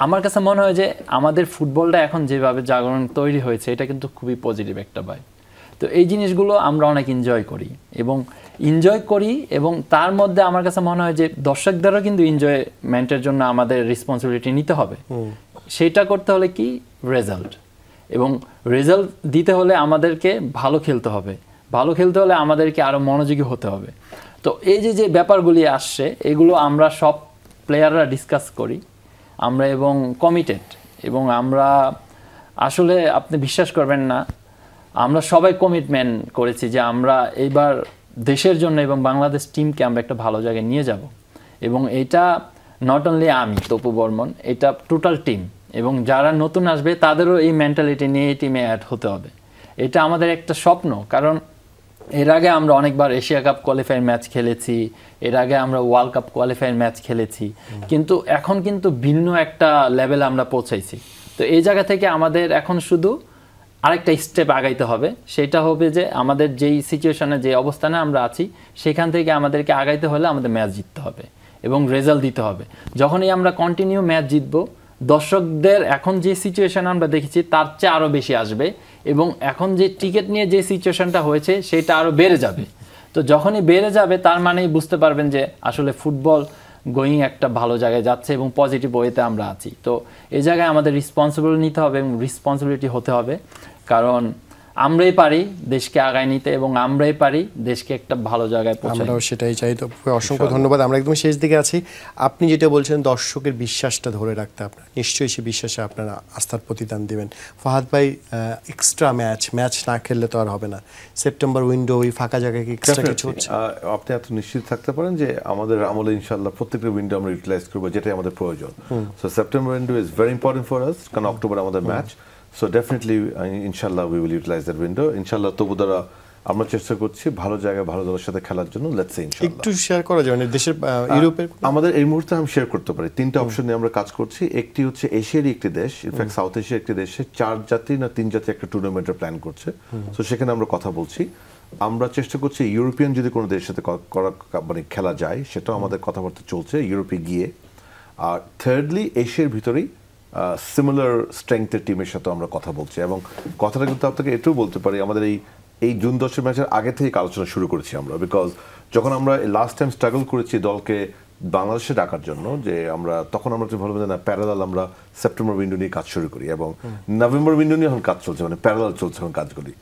আমার কাছে মনে হয় যে আমাদের ফুটবলটা এখন যেভাবে জাগরণ তৈরি হয়েছে এটা কিন্তু খুবই পজিটিভ একটা ভাই। তো এই জিনিসগুলো আমরা অনেক এনজয় করি এবং তার মধ্যে আমার কাছে মনে হয় যে দর্শকদেরও কিন্তু এনজয়মেন্টের জন্য আমাদের রেসপন্সিবিলিটি নিতে হবে। সেটা করতে হলে কি রেজাল্ট, এবং রেজাল্ট দিতে হলে আমাদেরকে ভালো খেলতে হবে, ভালো খেলতে হলে আমাদেরকে আরও মনোযোগী হতে হবে। তো এই যে ব্যাপারগুলি আসছে এগুলো আমরা সব প্লেয়াররা ডিসকাস করি আমরা, এবং কমিটেড, এবং আমরা আসলে আপনি বিশ্বাস করবেন না, আমরা সবাই কমিটমেন্ট করেছি যে আমরা এইবার দেশের জন্য এবং বাংলাদেশ টিমকে আমরা একটা ভালো জায়গায় নিয়ে যাব। এবং এটা নট অনলি আমি তপু বর্মন, এটা টোটাল টিম, এবং যারা নতুন আসবে তাদেরও এই মেন্টালিটি নিয়ে এই টিমে অ্যাড হতে হবে। এটা আমাদের একটা স্বপ্ন, কারণ এর আগে আমরা অনেকবার এশিয়া কাপ কোয়ালিফায়ার ম্যাচ খেলেছি, এর আগে আমরা ওয়ার্ল্ড কাপ কোয়ালিফায়ার ম্যাচ খেলেছি, কিন্তু এখন কিন্তু ভিন্ন একটা লেভেলে আমরা পৌঁছাইছি। তো এই জায়গা থেকে আমাদের এখন শুধু আরেকটা স্টেপ আগাইতে হবে, সেটা হবে যে আমাদের যেই সিচুয়েশনে যে অবস্থানে আমরা আছি সেখান থেকে আমাদেরকে আগাইতে হলে আমাদের ম্যাচ জিততে হবে এবং রেজাল্ট দিতে হবে। যখনই আমরা কন্টিনিউ ম্যাচ জিতবো, দর্শকদের এখন যে সিচুয়েশন আমরা দেখেছি তার চেয়ে আরও বেশি আসবে, এবং এখন যে টিকিট নিয়ে যে সিচুয়েশনটা হয়েছে সেটা আরও বেড়ে যাবে। তো যখনই বেড়ে যাবে তার মানেই বুঝতে পারবেন যে আসলে ফুটবল গোয়িং একটা ভালো জায়গায় যাচ্ছে এবং পজিটিভ ওয়েতে আমরা আছি। তো এই জায়গায় আমাদের রেসপন্সিবল নিতে হবে এবং রেসপন্সিবিলিটি হতে হবে, কারণ আমরাই পারি দেশকে আগায় নিতে এবং আমরাই পারি দেশকে একটা ভালো জায়গায় পৌঁছাতে। আমরাও সেটাই চাই। তো অসংখ্য ধন্যবাদ। আমরা একদম শেষ দিকে আছি। আপনি যেটা বলছেন দর্শকের বিশ্বাসটা ধরে রাখতে, আপনার নিশ্চয়ই সেই বিশ্বাসে আপনারা আস্থার প্রতিদান দিবেন। ফাহাদ ভাই, এক্সট্রা ম্যাচ না খেললে তো আর হবে না। সেপ্টেম্বর উইন্ডো, ওই ফাঁকা জায়গায় কি এক্সট্রা কিছু হচ্ছে? আপনি এত নিশ্চিত থাকতে পারেন যে আমাদের আমলে ইনশাআল্লাহ প্রত্যেকটা উইন্ডো আমরা ইউটিলাইজ করবো, যেটাই আমাদের প্রয়োজন। So September window is very important for us, কারণ অক্টোবর আমাদের match. So definitely, inshallah, we will utilize that window. Inshallah, তবু দ্বারা আমরা চেষ্টা করছি ভালো জায়গায় ভালো দলের সাথে খেলার জন্য। লেটস সে ইনশাআল্লাহ একটু শেয়ার করা যায় দেশের ইউরোপের আমাদের এই মুহূর্তে আমি শেয়ার করতে পারি। তিনটা অপশন নিয়ে আমরা কাজ করছি। একটি হচ্ছে এশিয়ারই একটি দেশ, ইনফ্যাক্ট সাউথ এশিয়ার একটি দেশে 4 জাতি না 3 জাতি একটা টুর্নামেন্টের প্ল্যান করছে। তো সেখানে আমরা কথা বলছি। আমরা চেষ্টা করছি ইউরোপিয়ান যদি কোনো দেশের সাথে মানে খেলা যায়, সেটাও আমাদের কথাবার্তা চলছে ইউরোপে গিয়ে। আর থার্ডলি এশিয়ার ভিতরেই সিমিলার স্ট্রেংথের টিমের সাথে আমরা কথা বলছি, এবং কথাটা কিন্তু আপনাকে এটাও বলতে পারি আমাদের এই জুন 10 ম্যাচের আগে থেকে আলোচনা শুরু করেছি আমরা। বিকজ যখন আমরা লাস্ট টাইম স্ট্রাগল করেছি দলকে বাংলাদেশে ডাকার জন্য, যে তখন আমরা ভালো না প্যারালাল আমরা সেপ্টেম্বর উইন্ডো নিয়ে কাজ শুরু করি, এবং নভেম্বর উইন্ডো নিয়ে এখন কাজ চলছে, মানে প্যারালাল চলছে এখন কাজগুলি।